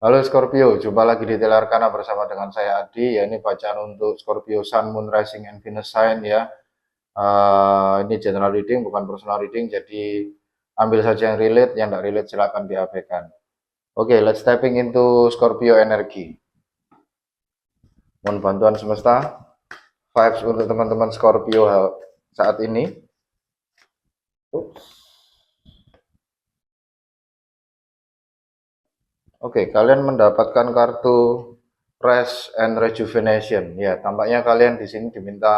Halo Scorpio, jumpa lagi di Telarkana bersama dengan saya Adi. Ya, ini bacaan untuk Scorpio Sun, Moon, Rising, and Venus Sign ya. Ini general reading, bukan personal reading, jadi ambil saja yang relate, yang tidak relate silakan diabaikan. Oke, let's stepping into Scorpio energi. Mohon bantuan semesta, vibes untuk teman-teman Scorpio saat ini. Ups. Oke, kalian mendapatkan kartu Rest and Rejuvenation. Ya, tampaknya kalian di sini diminta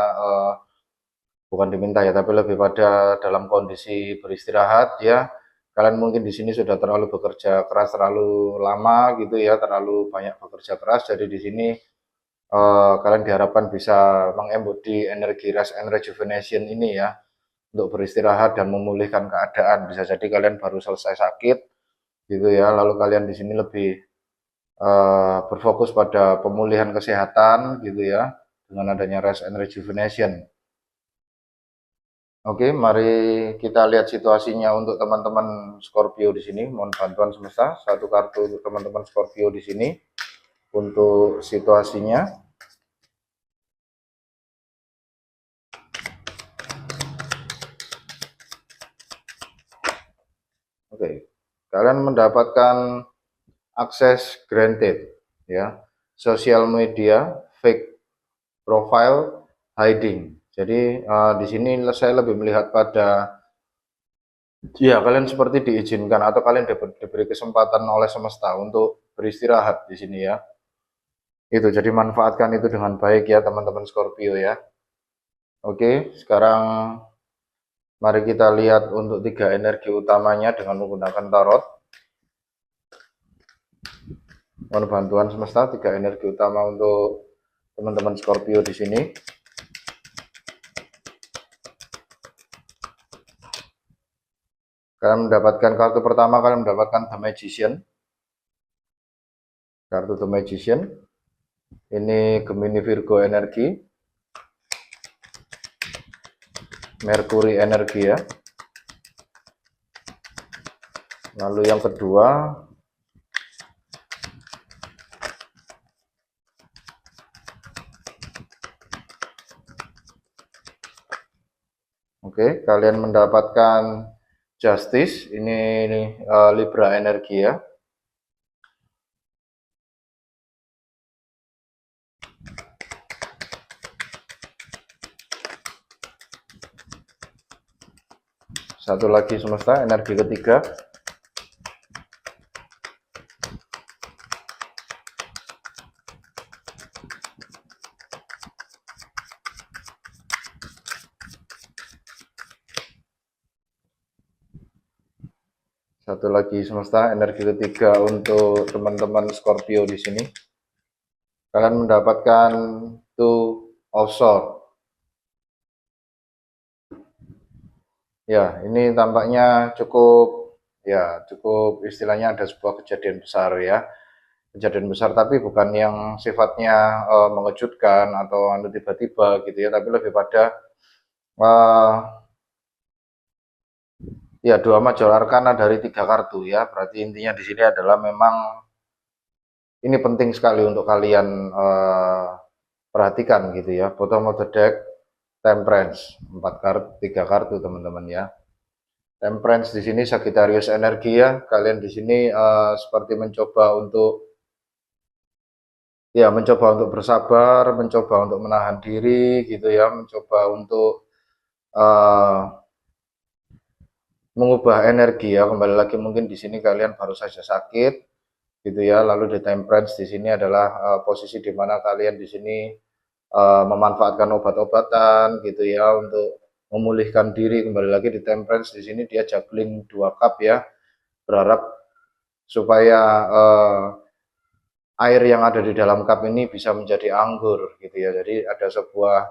bukan diminta ya, tapi lebih pada dalam kondisi beristirahat ya. Kalian mungkin di sini sudah terlalu bekerja keras terlalu lama gitu ya, terlalu banyak bekerja keras. Jadi di sini kalian diharapkan bisa mengembodi energi rest and rejuvenation ini ya, untuk beristirahat dan memulihkan keadaan. Bisa jadi kalian baru selesai sakit gitu ya, lalu kalian di sini lebih berfokus pada pemulihan kesehatan gitu ya, dengan adanya rest and rejuvenation. Oke, mari kita lihat situasinya untuk teman-teman Scorpio di sini. Mohon bantuan semesta, satu kartu untuk teman-teman Scorpio di sini untuk situasinya. Oke, kalian mendapatkan akses granted ya, sosial media, fake profile, hiding. Jadi di sini saya lebih melihat pada ya, kalian seperti diizinkan atau kalian diberi kesempatan oleh semesta untuk beristirahat di sini ya. Itu, jadi manfaatkan itu dengan baik ya teman-teman Scorpio ya. Oke, sekarang mari kita lihat untuk tiga energi utamanya dengan menggunakan tarot. Mohon bantuan semesta, tiga energi utama untuk teman-teman Scorpio di sini. Kalian mendapatkan kartu pertama, kalian mendapatkan The Magician. Kartu The Magician. Ini Gemini Virgo energi. Merkuri energi ya. Lalu yang kedua, oke, kalian mendapatkan Justice, ini Libra energi ya. Satu lagi semesta, energi ketiga. Satu lagi semesta, energi ketiga untuk teman-teman Scorpio di sini. Kalian mendapatkan Two of Swords. Ya, ini tampaknya cukup istilahnya ada sebuah kejadian besar ya. Kejadian besar tapi bukan yang sifatnya mengejutkan atau tiba-tiba gitu ya, tapi lebih pada uh, ya, dua major arkana dari tiga kartu ya. Berarti intinya di sini adalah memang ini penting sekali untuk kalian perhatikan gitu ya. Bottom of the deck, Temperance, 4 kartu, 3 kartu teman-teman ya. Temperance di sini Sagittarius energi ya. Kalian di sini seperti mencoba untuk bersabar, mencoba untuk menahan diri gitu ya, mencoba untuk uh, mengubah energi ya. Kembali lagi mungkin di sini kalian baru saja sakit gitu ya. Lalu di Temperance di sini adalah posisi di mana kalian di sini memanfaatkan obat-obatan gitu ya untuk memulihkan diri. Kembali lagi di Temperance di sini dia juggling 2 cup ya, berharap supaya air yang ada di dalam cup ini bisa menjadi anggur gitu ya. Jadi ada sebuah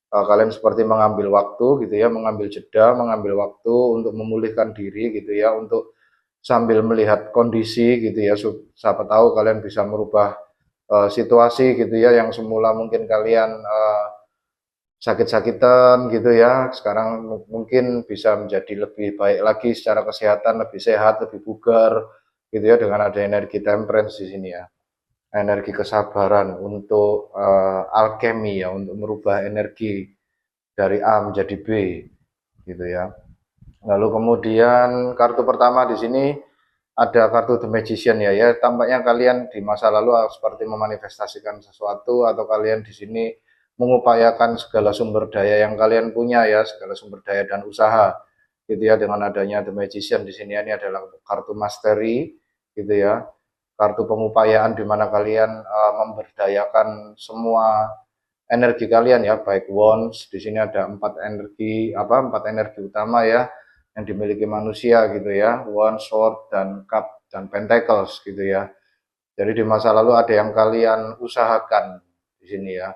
kalian seperti mengambil waktu gitu ya, mengambil jeda, mengambil waktu untuk memulihkan diri gitu ya, untuk sambil melihat kondisi gitu ya. Siapa tahu kalian bisa merubah situasi gitu ya, yang semula mungkin kalian sakit-sakitan gitu ya, sekarang mungkin bisa menjadi lebih baik lagi secara kesehatan, lebih sehat, lebih bugar gitu ya, dengan ada energi temperance di sini ya, energi kesabaran untuk alkemi ya, untuk merubah energi dari A menjadi B gitu ya. Lalu kemudian kartu pertama di sini ada kartu The Magician ya, ya tampaknya kalian di masa lalu seperti memanifestasikan sesuatu, atau kalian di sini mengupayakan segala sumber daya yang kalian punya ya, segala sumber daya dan usaha gitu ya, dengan adanya The Magician di sini. Ini adalah kartu mastery gitu ya, kartu pengupayaan di mana kalian memberdayakan semua energi kalian ya, baik wands. Di sini ada empat energi utama ya yang dimiliki manusia gitu ya, One Sword dan Cup dan Pentacles gitu ya. Jadi di masa lalu ada yang kalian usahakan di sini ya,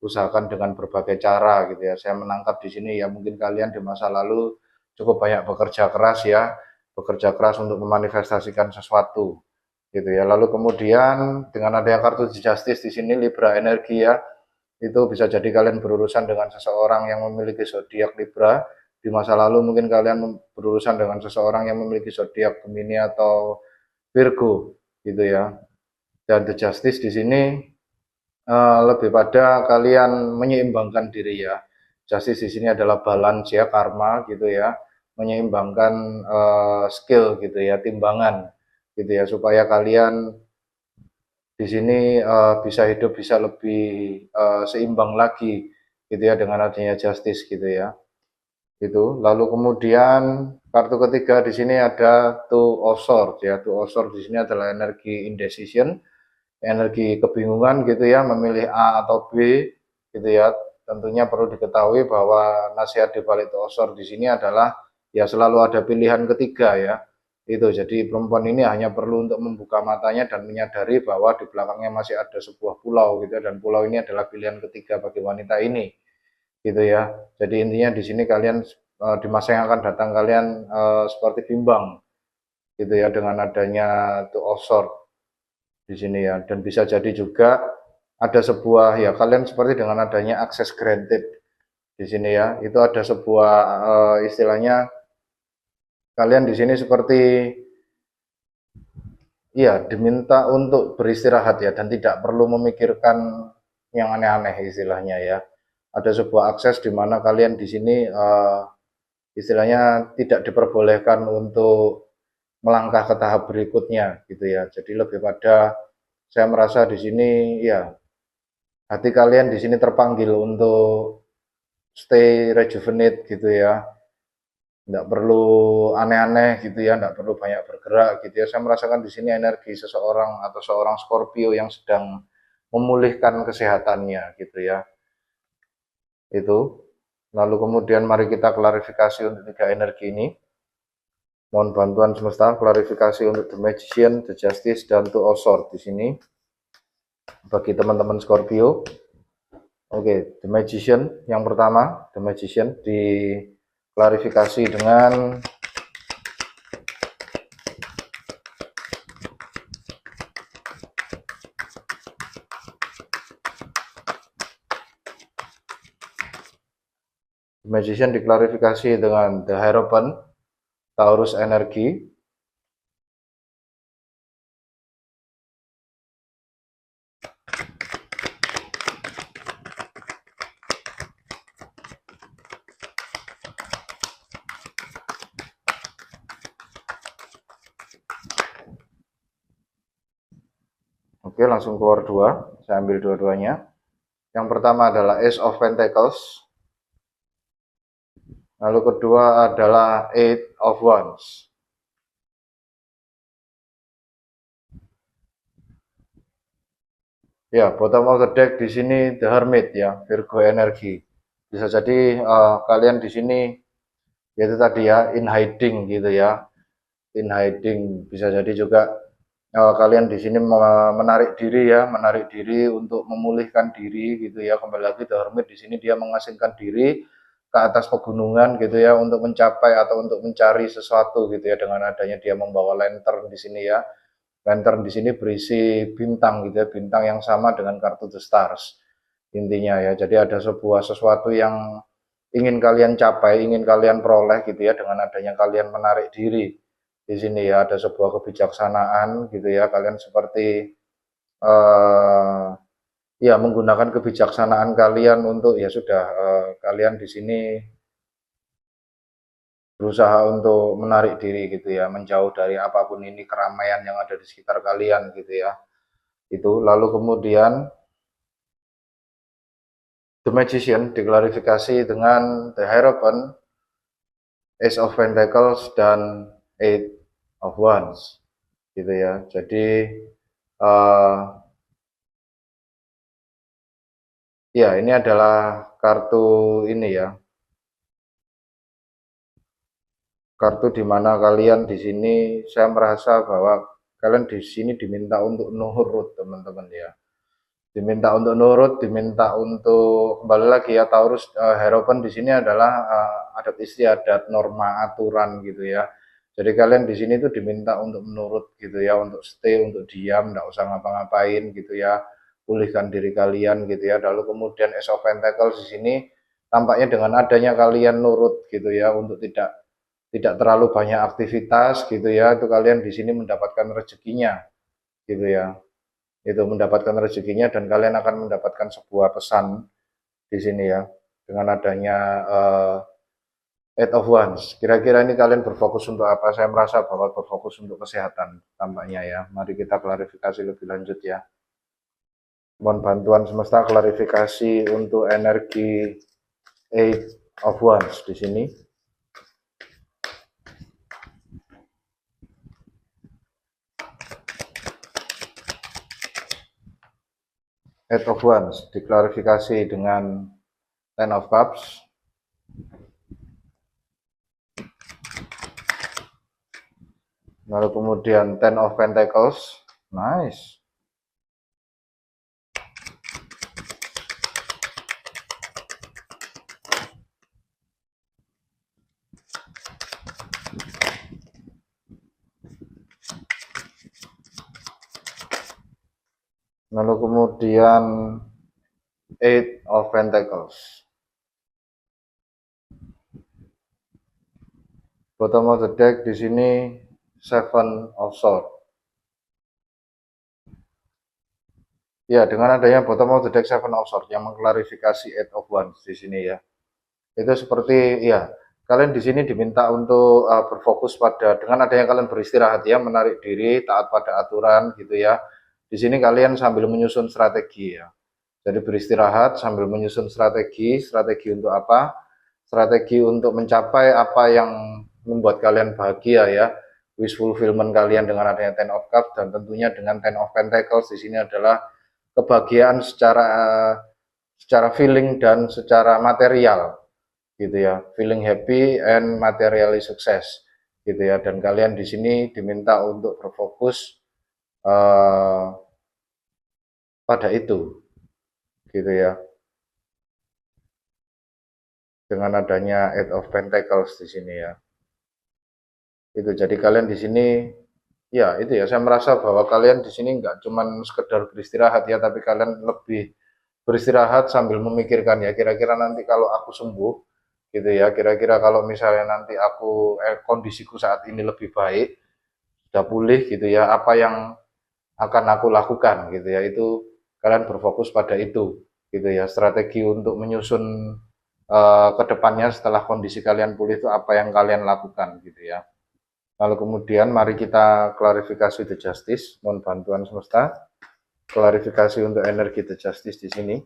usahakan dengan berbagai cara gitu ya. Saya menangkap di sini ya, mungkin kalian di masa lalu cukup banyak bekerja keras ya, bekerja keras untuk memanifestasikan sesuatu gitu ya. Lalu kemudian dengan adanya kartu Justice di sini, Libra energi ya, itu bisa jadi kalian berurusan dengan seseorang yang memiliki zodiak Libra. Di masa lalu mungkin kalian berurusan dengan seseorang yang memiliki zodiak Gemini atau Virgo gitu ya. Dan The Justice di sini lebih pada kalian menyeimbangkan diri ya. Justice di sini adalah balance ya, karma gitu ya, menyeimbangkan skill gitu ya, timbangan gitu ya, supaya kalian di sini bisa hidup bisa lebih seimbang lagi gitu ya, dengan adanya justice gitu ya. Itu. Lalu kemudian kartu ketiga di sini ada Two of Swords ya. Two of Swords di sini adalah energi indecision, energi kebingungan gitu ya, memilih A atau B gitu ya. Tentunya perlu diketahui bahwa nasihat di balik Two of Swords di sini adalah ya selalu ada pilihan ketiga ya. Itu, jadi perempuan ini hanya perlu untuk membuka matanya dan menyadari bahwa di belakangnya masih ada sebuah pulau gitu ya, dan pulau ini adalah pilihan ketiga bagi wanita ini gitu ya. Jadi intinya di sini kalian di masa yang akan datang kalian seperti bimbang gitu ya, dengan adanya Two of Swords di sini ya. Dan bisa jadi juga ada sebuah ya, kalian seperti dengan adanya access granted di sini ya, itu ada sebuah istilahnya kalian di sini seperti ya diminta untuk beristirahat ya, dan tidak perlu memikirkan yang aneh-aneh istilahnya ya. Ada sebuah akses di mana kalian di sini istilahnya tidak diperbolehkan untuk melangkah ke tahap berikutnya gitu ya. Jadi lebih pada saya merasa di sini ya, hati kalian di sini terpanggil untuk stay rejuvenate gitu ya. Nggak perlu aneh-aneh gitu ya, nggak perlu banyak bergerak gitu ya. Saya merasakan di sini energi seseorang atau seorang Scorpio yang sedang memulihkan kesehatannya gitu ya. Itu. Lalu kemudian mari kita klarifikasi untuk tiga energi ini. Mohon bantuan semesta klarifikasi untuk The Magician, The Justice, dan Two of Swords di sini bagi teman-teman Scorpio. Oke, The Magician yang pertama, The Magician diklarifikasi dengan The Magician diklarifikasi dengan The Hierophant, Taurus energi. Oke, langsung keluar dua. Saya ambil dua-duanya. Yang pertama adalah Ace of Pentacles. Lalu kedua adalah Eight of Wands. Ya, bottom of the deck di sini The Hermit ya, Virgo energi. Bisa jadi kalian di sini yaitu tadi ya, in hiding gitu ya. In hiding, bisa jadi juga kalian di sini menarik diri ya, menarik diri untuk memulihkan diri gitu ya. Kembali lagi The Hermit di sini dia mengasingkan diri ke atas pegunungan gitu ya, untuk mencapai atau untuk mencari sesuatu gitu ya, dengan adanya dia membawa lantern di sini ya. Lantern di sini berisi bintang gitu ya, bintang yang sama dengan kartu The Stars intinya ya. Jadi ada sebuah sesuatu yang ingin kalian capai, ingin kalian peroleh gitu ya, dengan adanya kalian menarik diri di sini ya, ada sebuah kebijaksanaan gitu ya. Kalian seperti eh, ya menggunakan kebijaksanaan kalian untuk ya sudah kalian di sini berusaha untuk menarik diri gitu ya, menjauh dari apapun ini keramaian yang ada di sekitar kalian gitu ya. Itu lalu kemudian The Magician diklarifikasi dengan The Hierophant, Ace of Pentacles dan Eight of Wands gitu ya. Jadi uh, ya ini adalah kartu ini ya, kartu di mana kalian di sini saya merasa bahwa kalian di sini diminta untuk nurut teman-teman ya. Diminta untuk nurut, diminta untuk kembali lagi ya Taurus, Hierophant di sini adalah adat istiadat, norma, aturan gitu ya. Jadi kalian di sini tuh diminta untuk menurut gitu ya, untuk stay, untuk diam, nggak usah ngapa-ngapain gitu ya, pulihkan diri kalian gitu ya. Lalu kemudian Ace of Pentacles di sini tampaknya dengan adanya kalian nurut gitu ya, untuk tidak tidak terlalu banyak aktivitas gitu ya, itu kalian di sini mendapatkan rezekinya gitu ya, itu mendapatkan rezekinya dan kalian akan mendapatkan sebuah pesan di sini ya, dengan adanya Eight of Wands. Kira-kira ini kalian berfokus untuk apa? Saya merasa bahwa berfokus untuk kesehatan tampaknya ya. Mari kita klarifikasi lebih lanjut ya. Mohon bantuan semesta klarifikasi untuk energi Eight of Wands di sini. Eight of Wands diklarifikasi dengan Ten of Cups. Lalu kemudian Ten of Pentacles. Nice. Lalu kemudian Eight of Pentacles. Bottom of the deck di sini Seven of Swords. Ya, dengan adanya bottom of the deck Seven of Swords yang mengklarifikasi Eight of Wands di sini ya. Itu seperti ya, kalian di sini diminta untuk berfokus pada dengan adanya kalian beristirahat ya, menarik diri, taat pada aturan gitu ya. Di sini kalian sambil menyusun strategi ya. Jadi beristirahat sambil menyusun strategi, strategi untuk apa? Strategi untuk mencapai apa yang membuat kalian bahagia ya. Wish fulfillment kalian dengan adanya Ten of Cups dan tentunya dengan Ten of Pentacles di sini adalah kebahagiaan secara feeling dan secara material gitu ya. Feeling happy and materially success gitu ya. Dan kalian di sini diminta untuk berfokus pada itu gitu ya, dengan adanya Eight of Pentacles di sini ya. Itu jadi kalian di sini ya itu ya, saya merasa bahwa kalian di sini nggak cuman sekedar beristirahat ya, tapi kalian lebih beristirahat sambil memikirkan ya, kira-kira nanti kalau aku sembuh gitu ya, kira-kira kalau misalnya nanti aku kondisiku saat ini lebih baik, sudah pulih gitu ya, apa yang akan aku lakukan gitu ya. Itu kalian berfokus pada itu gitu ya, strategi untuk menyusun ke depannya setelah kondisi kalian pulih itu apa yang kalian lakukan gitu ya. Lalu kemudian mari kita klarifikasi The Justice, mohon bantuan semesta. Klarifikasi untuk energi The Justice di sini.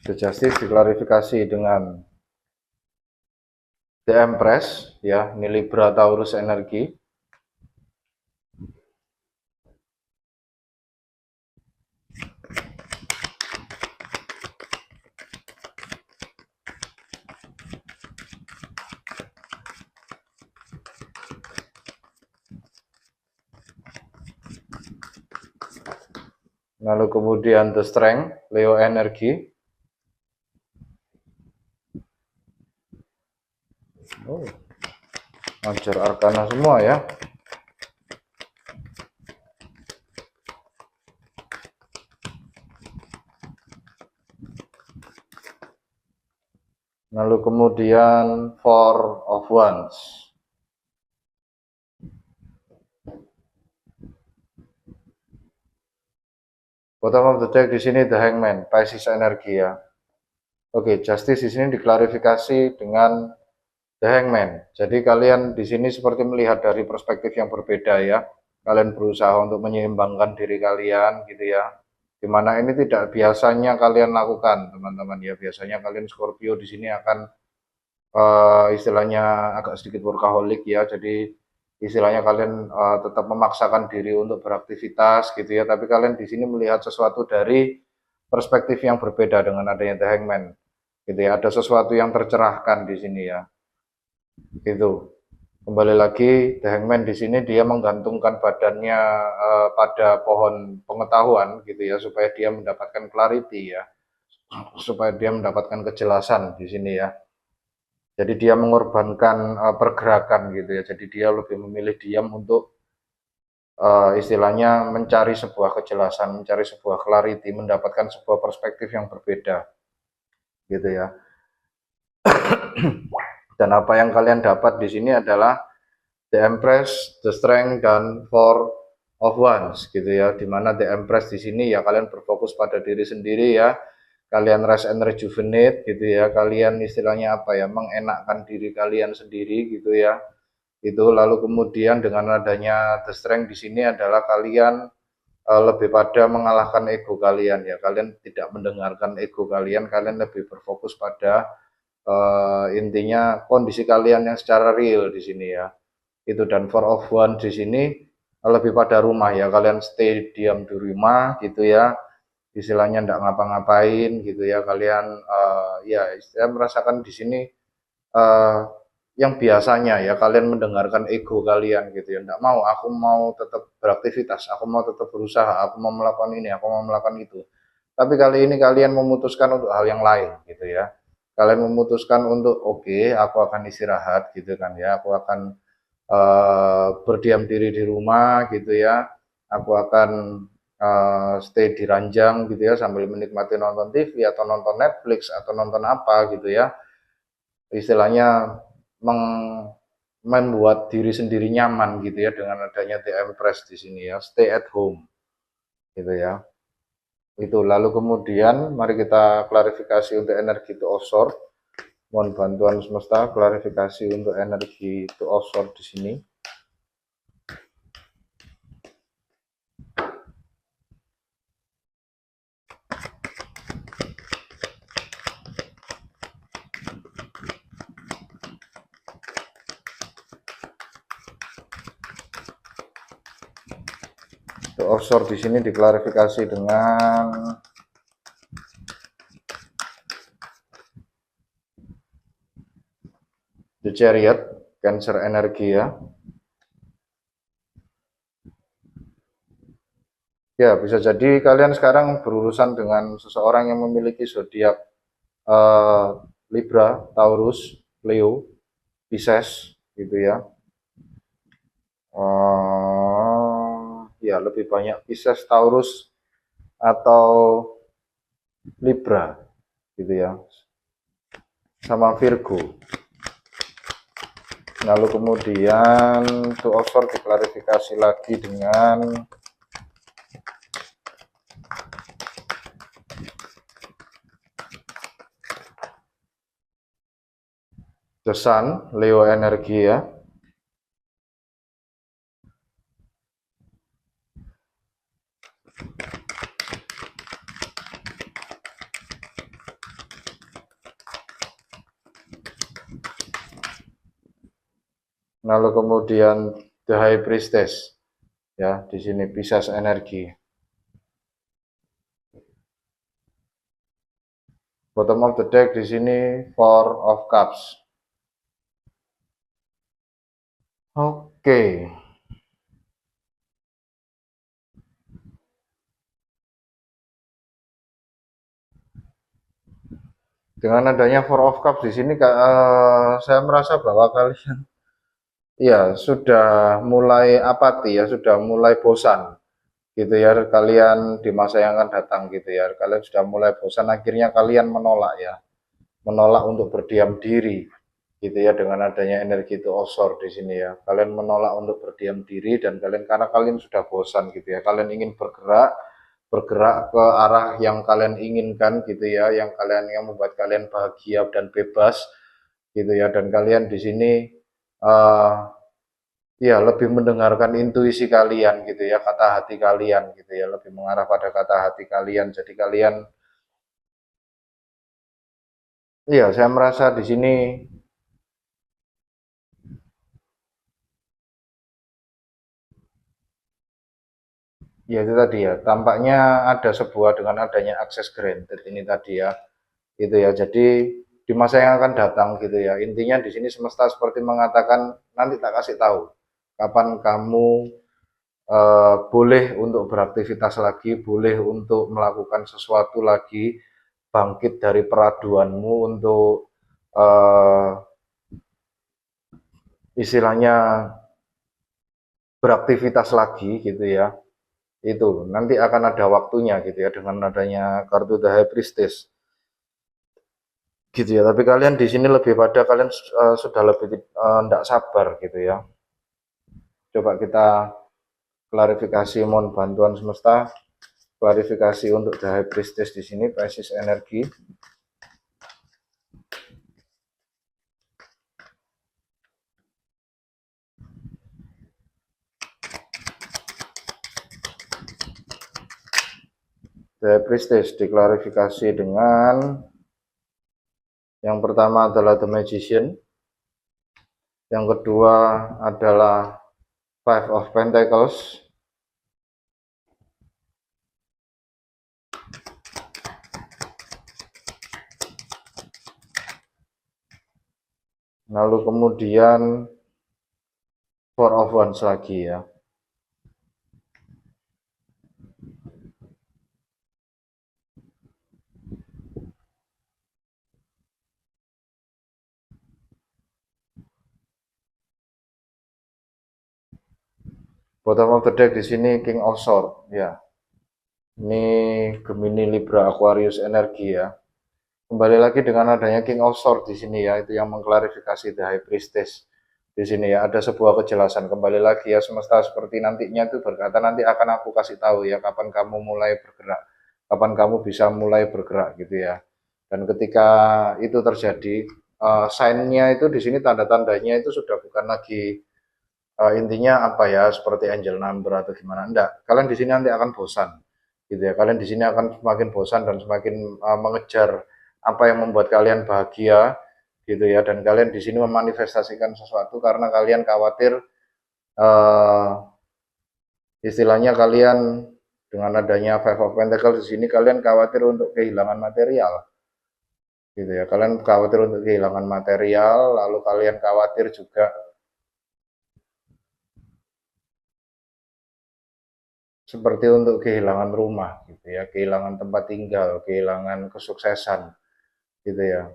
The Justice diklarifikasi dengan The Empress ya, ini Libra Taurus energi. Lalu kemudian The Strength, Leo energi. Oh, ajar arkana semua ya. Lalu kemudian Four of Wands. Bottom of the deck di sini The Hangman, Pisces energi ya. Oke, Justice di sini diklarifikasi dengan The Hangman. Jadi kalian di sini seperti melihat dari perspektif yang berbeda ya. Kalian berusaha untuk menyeimbangkan diri kalian gitu ya. Dimana ini tidak biasanya kalian lakukan, teman-teman ya. Biasanya kalian Scorpio di sini akan istilahnya agak sedikit workaholic ya. Jadi istilahnya kalian tetap memaksakan diri untuk beraktivitas gitu ya. Tapi kalian di sini melihat sesuatu dari perspektif yang berbeda dengan adanya The Hangman gitu ya. Ada sesuatu yang tercerahkan di sini ya. Itu kembali lagi The Hangman di sini dia menggantungkan badannya pada pohon pengetahuan gitu ya supaya dia mendapatkan clarity ya, supaya dia mendapatkan kejelasan di sini ya. Jadi dia mengorbankan pergerakan gitu ya. Jadi dia lebih memilih diam untuk istilahnya mencari sebuah kejelasan, mencari sebuah clarity, mendapatkan sebuah perspektif yang berbeda gitu ya. Dan apa yang kalian dapat di sini adalah The Empress, The Strength, dan Four of Wands gitu ya. Dimana The Empress di sini ya kalian berfokus pada diri sendiri ya. Kalian rest and rejuvenate gitu ya. Kalian istilahnya apa ya, mengenakkan diri kalian sendiri gitu ya. Itu lalu kemudian dengan adanya The Strength di sini adalah kalian lebih pada mengalahkan ego kalian ya. Kalian tidak mendengarkan ego kalian, kalian lebih berfokus pada intinya kondisi kalian yang secara real di sini ya. Itu dan Four of Wands di sini lebih pada rumah ya. Kalian stay diam di rumah gitu ya. Istilahnya enggak ngapa-ngapain gitu ya. Kalian ya saya merasakan di sini uh, yang biasanya ya kalian mendengarkan ego kalian gitu ya. Enggak mau, aku mau tetap beraktivitas, aku mau tetap berusaha, aku mau melakukan ini, aku mau melakukan itu. Tapi kali ini kalian memutuskan untuk hal yang lain gitu ya. Kalian memutuskan untuk oke, aku akan istirahat gitu kan ya. Aku akan berdiam diri di rumah gitu ya. Aku akan stay di ranjang gitu ya sambil menikmati nonton TV atau nonton Netflix atau nonton apa gitu ya. Istilahnya membuat diri sendiri nyaman gitu ya dengan adanya The Empress di sini ya. Stay at home gitu ya. Itu lalu kemudian mari kita klarifikasi untuk energi to offshore. Mohon bantuan semesta klarifikasi untuk energi to offshore di sini. To offshore di sini diklarifikasi dengan The Chariot, Cancer energi ya. Ya, bisa jadi kalian sekarang berurusan dengan seseorang yang memiliki zodiak Libra, Taurus, Leo, Pisces, gitu ya. Ya, lebih banyak Pisces, Taurus, atau Libra, gitu ya. Sama Virgo. Lalu kemudian to offshore diklarifikasi lagi dengan The Sun, Leo energi ya. Lalu kemudian The High Priestess ya, di sini Pisces energi. Bottom of the deck di sini Four of Cups. Oke. Dengan adanya Four of Cups di sini saya merasa bahwa kalian ya sudah mulai apati ya, sudah mulai bosan gitu ya kalian di masa yang akan datang gitu ya. Kalian sudah mulai bosan, akhirnya kalian menolak ya. menolak untuk berdiam diri gitu ya dengan adanya energi itu offshore di sini ya. Kalian menolak untuk berdiam diri dan karena kalian sudah bosan gitu ya. Kalian ingin bergerak ke arah yang kalian inginkan gitu ya, yang membuat kalian bahagia dan bebas gitu ya. Dan kalian di sini uh, ya lebih mendengarkan intuisi kalian gitu ya, kata hati kalian gitu ya, lebih mengarah pada kata hati kalian. Jadi kalian, iya saya merasa di sini ya itu tadi ya, tampaknya ada sebuah dengan adanya akses granted ini tadi ya, gitu ya. Jadi di masa yang akan datang gitu ya, intinya di sini semesta seperti mengatakan nanti tak kasih tahu kapan kamu boleh untuk beraktivitas lagi, boleh untuk melakukan sesuatu lagi, bangkit dari peraduanmu untuk eh, istilahnya beraktivitas lagi gitu ya. Itu nanti akan ada waktunya gitu ya dengan adanya kartu The High Priestess gitu ya. Tapi kalian di sini lebih pada kalian sudah lebih tidak sabar gitu ya. Coba kita klarifikasi, mohon bantuan semesta, klarifikasi untuk The High Priestess di sini, Pisces energi. The High Priestess diklarifikasi dengan yang pertama adalah The Magician, yang kedua adalah Five of Pentacles, lalu kemudian Four of Wands lagi ya. Bottom of the deck di sini King of Swords ya. Ini Gemini, Libra, Aquarius energi ya. Kembali lagi dengan adanya King of Swords di sini ya, itu yang mengklarifikasi The High Priestess di sini ya. Ada sebuah kejelasan kembali lagi ya, semesta seperti nantinya itu berkata nanti akan aku kasih tahu ya kapan kamu mulai bergerak, kapan kamu bisa mulai bergerak gitu ya. Dan ketika itu terjadi, sign-nya itu di sini tanda-tandanya itu sudah bukan lagi intinya apa ya seperti angel number atau gimana, enggak, kalian di sini nanti akan bosan gitu ya, kalian di sini akan semakin bosan dan semakin mengejar apa yang membuat kalian bahagia gitu ya, dan kalian di sini memanifestasikan sesuatu karena kalian khawatir uh, istilahnya kalian dengan adanya Five of Pentacles di sini kalian khawatir untuk kehilangan material gitu ya, kalian khawatir untuk kehilangan material, lalu kalian khawatir juga seperti untuk kehilangan rumah gitu ya, kehilangan tempat tinggal, kehilangan kesuksesan gitu ya.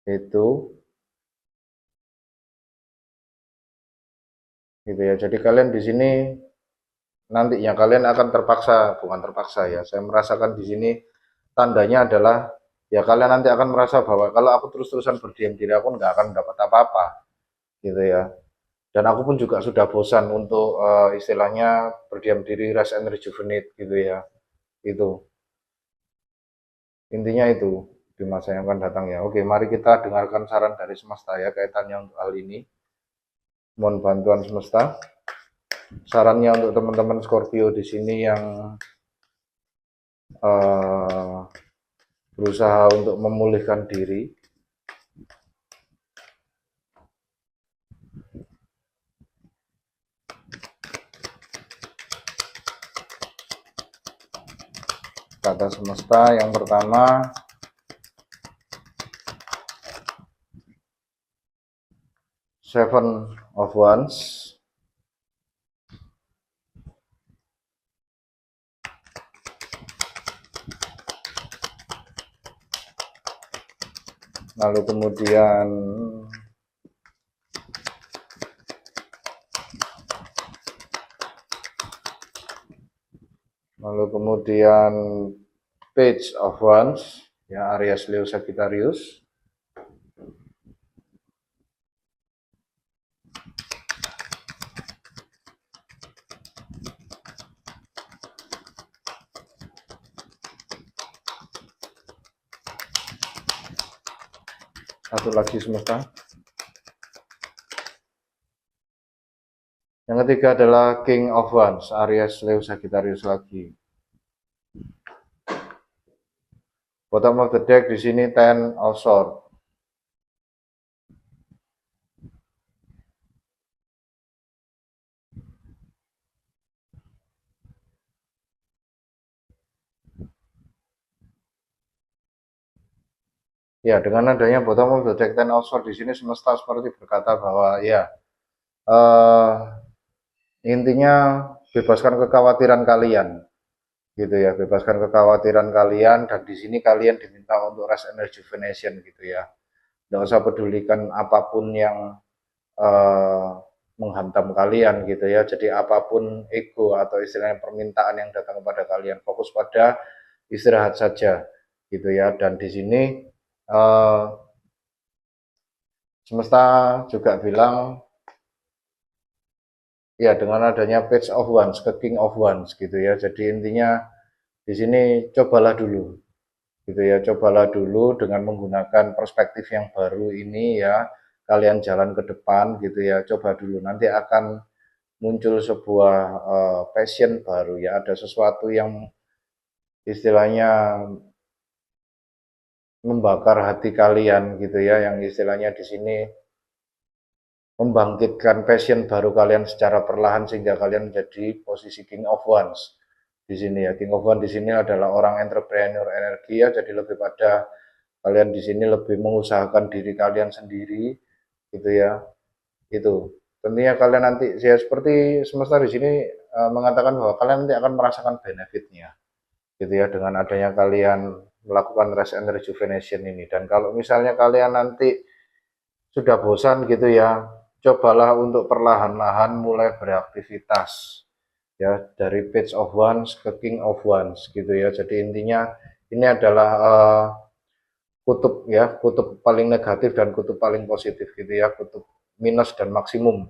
Itu gitu ya. Jadi kalian di sini nantinya kalian akan terpaksa, bukan terpaksa ya. Saya merasakan di sini tandanya adalah ya kalian nanti akan merasa bahwa kalau aku terus-terusan berdiam diri aku nggak akan dapat apa-apa gitu ya. Dan aku pun juga sudah bosan untuk istilahnya berdiam diri, rest and rejuvenate gitu ya. Itu intinya itu di masa yang akan datang ya. Oke, mari kita dengarkan saran dari semesta ya kaitannya untuk hal ini. Mohon bantuan semesta. Sarannya untuk teman-teman Scorpio di sini yang uh, berusaha untuk memulihkan diri. Kata semesta yang pertama, Seven of Wands. Lalu kemudian Page of Wands. ya, Aries, Leo, Sagittarius. Satu lagi semesta. Yang ketiga adalah King of Wands, Aries, Leo, Sagittarius lagi. Bottom of the deck di sini Ten of Swords. Ya, dengan adanya bottom of the deck Ten of Swords di sini semesta seperti berkata bahwa ya intinya bebaskan kekhawatiran kalian, gitu ya, bebaskan kekhawatiran kalian, dan di sini kalian diminta untuk rest and rejuvenation, gitu ya. Nggak usah pedulikan apapun yang menghantam kalian, gitu ya. Jadi apapun ego atau istilahnya permintaan yang datang kepada kalian, fokus pada istirahat saja, gitu ya. Dan di sini semesta juga bilang ya dengan adanya Page of Wands ke King of Wands, gitu ya. Jadi intinya di sini cobalah dulu, gitu ya, cobalah dulu dengan menggunakan perspektif yang baru ini ya, kalian jalan ke depan, gitu ya, coba dulu, nanti akan muncul sebuah passion baru ya, ada sesuatu yang istilahnya membakar hati kalian, gitu ya, yang istilahnya di sini membangkitkan passion baru kalian secara perlahan sehingga kalian menjadi posisi King of Wands di sini ya. King of Wands di sini adalah orang entrepreneur energi ya, jadi lebih pada kalian di sini lebih mengusahakan diri kalian sendiri, gitu ya. Itu tentunya kalian nanti ya seperti semesta di sini mengatakan bahwa kalian nanti akan merasakan benefitnya, gitu ya, dengan adanya kalian melakukan rest and rejuvenation ini. Dan kalau misalnya kalian nanti sudah bosan, gitu ya, cobalah untuk perlahan-lahan mulai beraktivitas ya, dari Page of Wands ke King of Wands, gitu ya. Jadi intinya ini adalah kutub ya, kutub paling negatif dan kutub paling positif, gitu ya, kutub minus dan maksimum,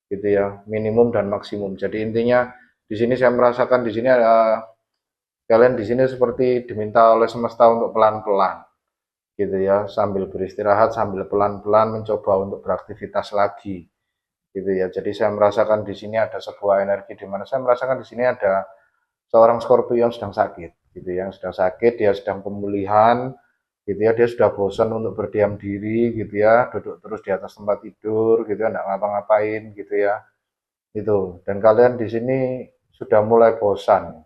gitu ya, minimum dan maksimum. Jadi intinya di sini saya merasakan di sini kalian di sini seperti diminta oleh semesta untuk pelan-pelan, gitu ya, sambil beristirahat, sambil pelan-pelan mencoba untuk beraktivitas lagi, gitu ya. Jadi saya merasakan di sini ada sebuah energi di mana saya merasakan di sini ada seorang Scorpio yang sedang sakit, gitu ya, yang sedang sakit, dia sedang pemulihan, gitu ya, dia sudah bosan untuk berdiam diri, gitu ya, duduk terus di atas tempat tidur, gitu ya, nggak ngapa-ngapain, gitu ya, itu. Dan kalian di sini sudah mulai bosan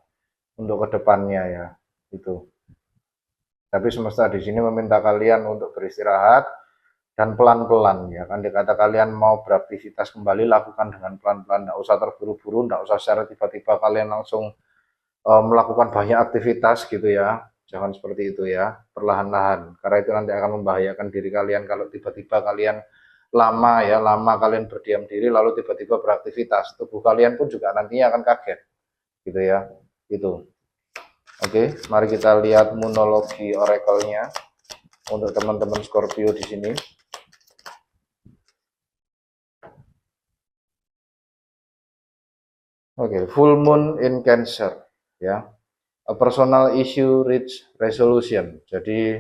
untuk kedepannya ya, itu. Tapi semesta di sini meminta kalian untuk beristirahat dan pelan-pelan ya, kan dikata kalian mau beraktivitas kembali, lakukan dengan pelan-pelan, nggak usah terburu-buru, nggak usah secara tiba-tiba kalian langsung melakukan banyak aktivitas, gitu ya, jangan seperti itu ya, perlahan-lahan, karena itu nanti akan membahayakan diri kalian kalau tiba-tiba kalian lama ya, lama kalian berdiam diri lalu tiba-tiba beraktivitas, tubuh kalian pun juga nantinya akan kaget, gitu ya, itu. Oke, mari kita lihat monologi oracle-nya untuk teman-teman Scorpio di sini. Oke, full moon in Cancer ya. A personal issue reach resolution. Jadi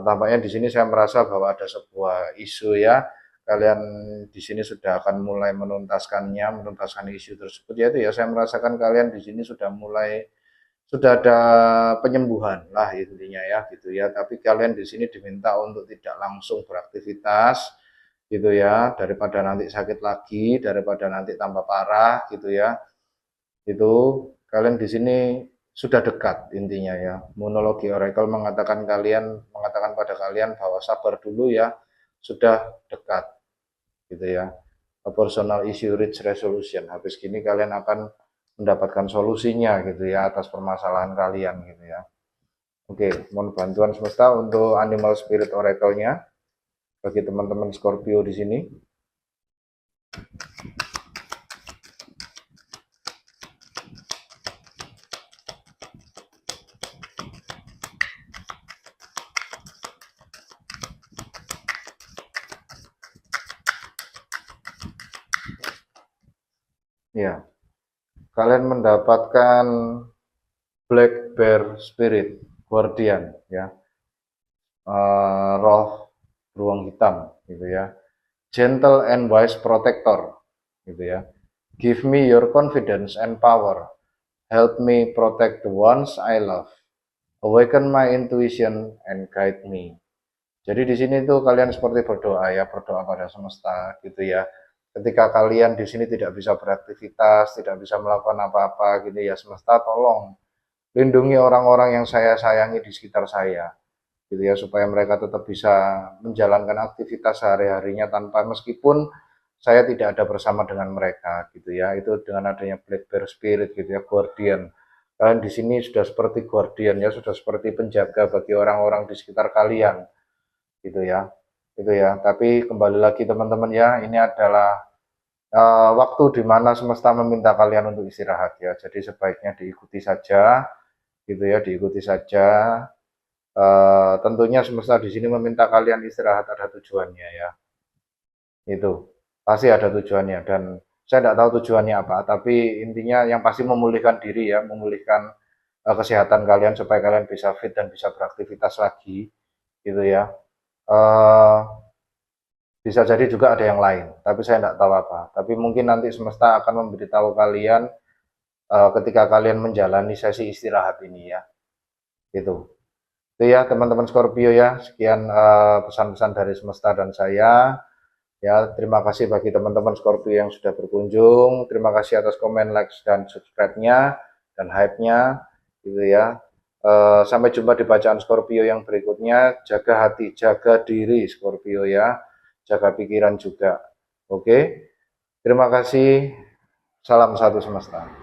tampaknya di sini saya merasa bahwa ada sebuah isu ya. Kalian di sini sudah akan mulai menuntaskannya, menuntaskan isu tersebut. Yaitu ya, saya merasakan kalian di sini sudah mulai, sudah ada penyembuhan lah intinya ya, gitu ya. Tapi kalian di sini diminta untuk tidak langsung beraktivitas, gitu ya, daripada nanti sakit lagi, daripada nanti tambah parah, gitu ya. Itu kalian di sini sudah dekat intinya ya. Monologi oracle mengatakan pada kalian bahwa sabar dulu ya, sudah dekat, gitu ya. A personal issue reach resolution. Habis gini kalian akan mendapatkan solusinya, gitu ya, atas permasalahan kalian, gitu ya. Oke, mohon bantuan semesta untuk animal spirit oracle-nya bagi teman-teman Scorpio di sini. Ya, kalian mendapatkan Black Bear Spirit Guardian, ya, roh beruang hitam, gitu ya. Gentle and wise protector, gitu ya. Give me your confidence and power. Help me protect the ones I love. Awaken my intuition and guide me. Jadi di sini tuh kalian seperti berdoa ya, berdoa pada semesta gitu ya. Ketika kalian di sini tidak bisa beraktivitas, tidak bisa melakukan apa-apa gitu ya, semesta tolong lindungi orang-orang yang saya sayangi di sekitar saya gitu ya, supaya mereka tetap bisa menjalankan aktivitas sehari-harinya tanpa, meskipun saya tidak ada bersama dengan mereka gitu ya. Itu dengan adanya Black Bear Spirit gitu ya, Guardian. Kalian di sini sudah seperti Guardian ya, sudah seperti penjaga bagi orang-orang di sekitar kalian gitu ya. Itu ya. Tapi kembali lagi teman-teman ya, ini adalah waktu di mana semesta meminta kalian untuk istirahat ya. Jadi sebaiknya diikuti saja gitu ya, diikuti saja. Tentunya semesta di sini meminta kalian istirahat, ada tujuannya ya. Itu pasti ada tujuannya, dan saya tidak tahu tujuannya apa, tapi intinya yang pasti memulihkan diri ya, memulihkan kesehatan kalian supaya kalian bisa fit dan bisa beraktivitas lagi gitu ya. Eh, Bisa jadi juga ada yang lain, tapi saya tidak tahu apa. Tapi mungkin nanti semesta akan memberitahu kalian ketika kalian menjalani sesi istirahat ini ya. Gitu. Itu ya teman-teman Scorpio ya. Sekian pesan-pesan dari semesta dan saya. Ya, terima kasih bagi teman-teman Scorpio yang sudah berkunjung. Terima kasih atas komen, like, dan subscribe-nya dan hype-nya, gitu ya. Sampai jumpa di bacaan Scorpio yang berikutnya. Jaga hati, jaga diri Scorpio ya. Jaga pikiran juga. Oke. Terima kasih. Salam satu semesta.